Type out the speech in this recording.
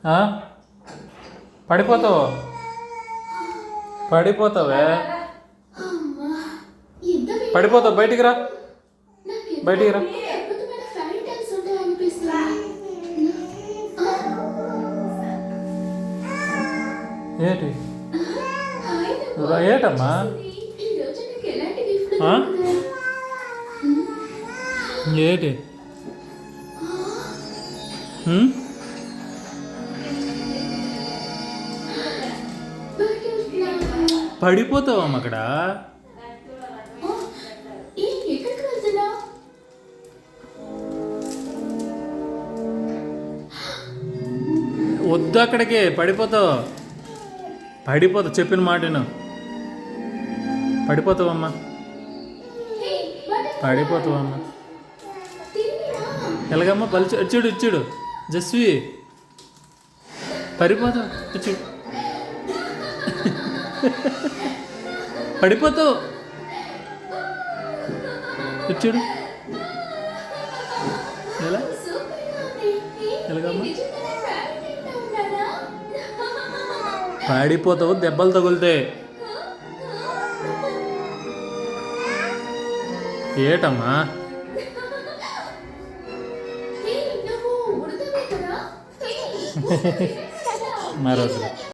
ఆ? పడిపోతావు పడిపోతావే పడిపోతావు బయటికి రా బయటికి రా ఏంటి ఏటమ్మా ఏంటి పడిపోతావమ్మా అక్కడ వద్దు అక్కడికి పడిపోతావు చెప్పిన మాటను పడిపోతావమ్మా ఎలాగమ్మా ఇచ్చుడు జస్వి పడిపోతావు ఇచ్చుడు పడిపోతావు ఇచ్చుడు ఎలాగమ్మా పడిపోతావు దెబ్బలు తగులుతాయి ఏటమ్మా మరొకరు